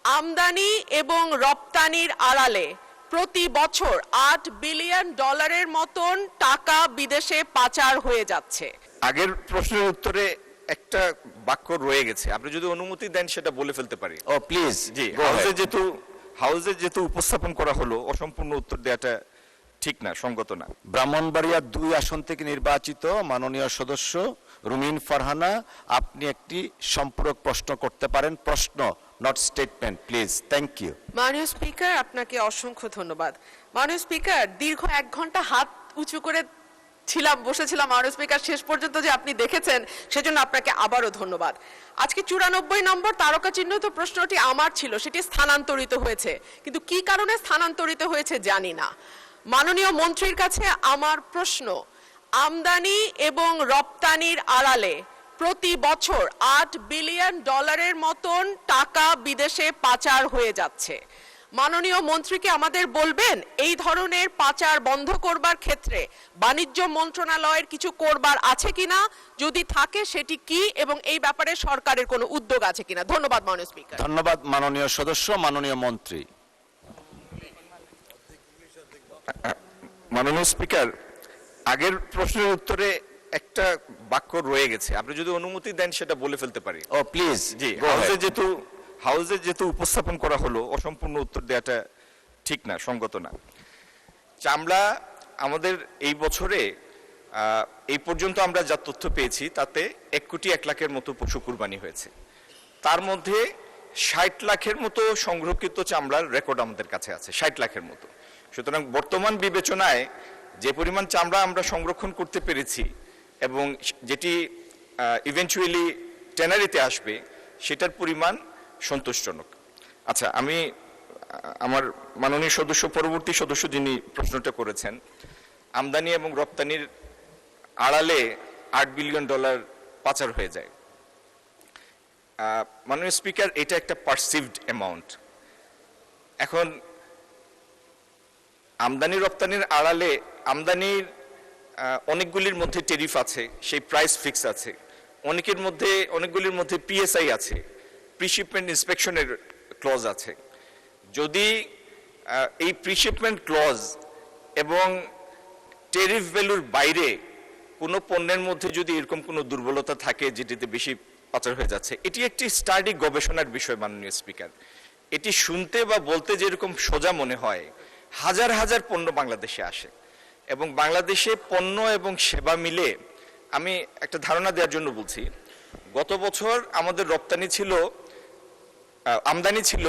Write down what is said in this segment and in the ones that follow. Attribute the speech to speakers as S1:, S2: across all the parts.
S1: আমদানি এবং রপ্তানির আড়ালে প্রতি বছর $8 বিলিয়ন মতন টাকা বিদেশে পাচার হয়ে যাচ্ছে।
S2: আগের প্রশ্নের উত্তরে একটা বাক্য রয়ে গেছে, আপনি যদি অনুমতি দেন সেটা বলে ফেলতে পারি।
S3: ও প্লিজ।
S2: জি, হাউসে যেহেতু উপস্থাপন করা হলো, অসম্পূর্ণ উত্তর দেওয়াটা ঠিক না, সঙ্গত না।
S3: ব্রাহ্মণবাড়িয়া 2 আসন থেকে নির্বাচিত মাননীয় সদস্য রুমিন ফারহানা, আপনি একটি সম্পূরক প্রশ্ন করতে পারেন। প্রশ্ন, not statement, please. Thank you.
S1: মাননীয় স্পিকার, আপনাকে অসংখ্য ধন্যবাদ। মাননীয় স্পিকার, দীর্ঘ 1 ঘন্টা হাত উঁচু করে বসেছিলাম মাননীয় স্পিকার, শেষ পর্যন্ত যে আপনি দেখেছেন সেজন্য আপনাকে আবারও ধন্যবাদ। আজকে 94 নম্বর তারকা চিহ্নিত প্রশ্নটি আমার ছিল, সেটি স্থানান্তরিত হয়েছে, কিন্তু কি কারণে স্থানান্তরিত হয়েছে জানি না। মাননীয় মন্ত্রীর কাছে আমার প্রশ্ন, আমদানি এবং রপ্তানির আড়ালে প্রতি বছর $8 বিলিয়ন মতন টাকা বিদেশে পাচার হয়ে যাচ্ছে। মাননীয় মন্ত্রীকে আমাদের বলবেন এই ধরনের পাচার বন্ধ করবার ক্ষেত্রে বাণিজ্য মন্ত্রণালয়ের কিছু করবার আছে কিনা, যদি থাকে সেটি কি, এবং এই ব্যাপারে সরকারের কোনো উদ্যোগ আছে কিনা। ধন্যবাদ মাননীয় স্পিকার।
S3: ধন্যবাদ মাননীয় সদস্য। মাননীয় মন্ত্রী।
S2: মাননীয় স্পিকার, আগের প্রশ্নের উত্তরে একটা বাক্য রয়ে গেছে, আপনি যদি অনুমতি দেন সেটা বলে ফেলতে পারি।
S3: ও প্লিজ।
S2: জি, হাউসে যেহেতু উপস্থাপন করা হলো, অসম্পূর্ণ উত্তর দেওয়াটা ঠিক না, সঙ্গত না। চামড়া আমাদের এই বছরে এই পর্যন্ত আমরা যা তথ্য পেয়েছি তাতে 1,01,00,000 মতো পশু কুরবানি হয়েছে। তার মধ্যে 60 লাখের মতো সংরক্ষিত চামড়ার রেকর্ড আমাদের কাছে আছে, 60 লাখের মতো। সুতরাং বর্তমান বিবেচনায় যে পরিমাণ চামড়া আমরা সংরক্ষণ করতে পেরেছি এবং যেটি ইভেন্চুয়ালি ট্যানারিতে আসবে, সেটার পরিমাণ সন্তোষজনক। আচ্ছা, আমি আমার মাননীয় সদস্য, পরবর্তী সদস্য যিনি প্রশ্নটা করেছেন, আমদানি এবং রপ্তানির আড়ালে $8 বিলিয়ন পাচার হয়ে যায়। মাননীয় স্পিকার, এটা একটা পারসিভড অ্যামাউন্ট। এখন আমদানি রপ্তানির আড়ালে আমদানির অনেকগুলির মধ্যে টেরিফ আছে, সেই প্রাইস ফিক্স আছে, অনেকগুলির মধ্যে পিএসআই আছে, প্রিশিপমেন্ট ইন্সপেকশনের ক্লজ আছে। যদি এই প্রিশিপমেন্ট ক্লজ এবং টেরিফ ভ্যালুর বাইরে কোনো পণ্যের মধ্যে যদি এরকম কোনো দুর্বলতা থাকে যেটিতে বেশি পাচার হয়ে যাচ্ছে, এটি একটি স্টাডি, গবেষণার বিষয়। মাননীয় স্পিকার, এটি শুনতে বা বলতে যেরকম সোজা মনে হয়, হাজার হাজার পণ্য বাংলাদেশে আসে এবং বাংলাদেশে পণ্য এবং সেবা মিলে, আমি একটা ধারণা দেওয়ার জন্য বলছি, গত বছর আমাদের আমদানি ছিল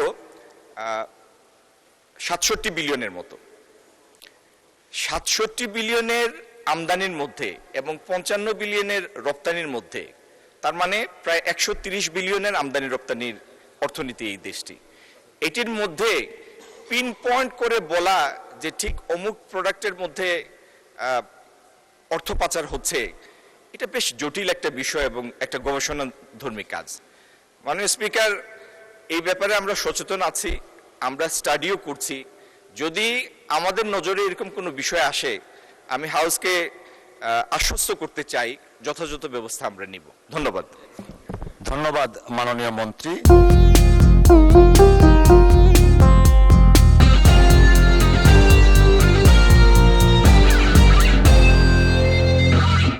S2: 67 বিলিয়নের মতো। 67 বিলিয়নের আমদানির মধ্যে এবং 55 বিলিয়নের রপ্তানির মধ্যে, তার মানে প্রায় 130 বিলিয়নের আমদানি রপ্তানির অর্থনীতি এই দেশটি। এটির মধ্যে পিন পয়েন্ট করে বলা যে ঠিক অমুক প্রোডাক্টের মধ্যে অর্থ পাচার হচ্ছে, এটা বেশ জটিল একটা বিষয় এবং একটা গবেষণাধর্মী কাজ। মাননীয় স্পিকার, এই ব্যাপারে আমরা সচেতন আছি, আমরা স্টাডিও করছি। যদি আমাদের নজরে এরকম কোনো বিষয় আসে, আমি হাউসকে আশ্বস্ত করতে চাই, যথাযথ ব্যবস্থা আমরা নিব। ধন্যবাদ।
S3: ধন্যবাদ মাননীয় মন্ত্রী।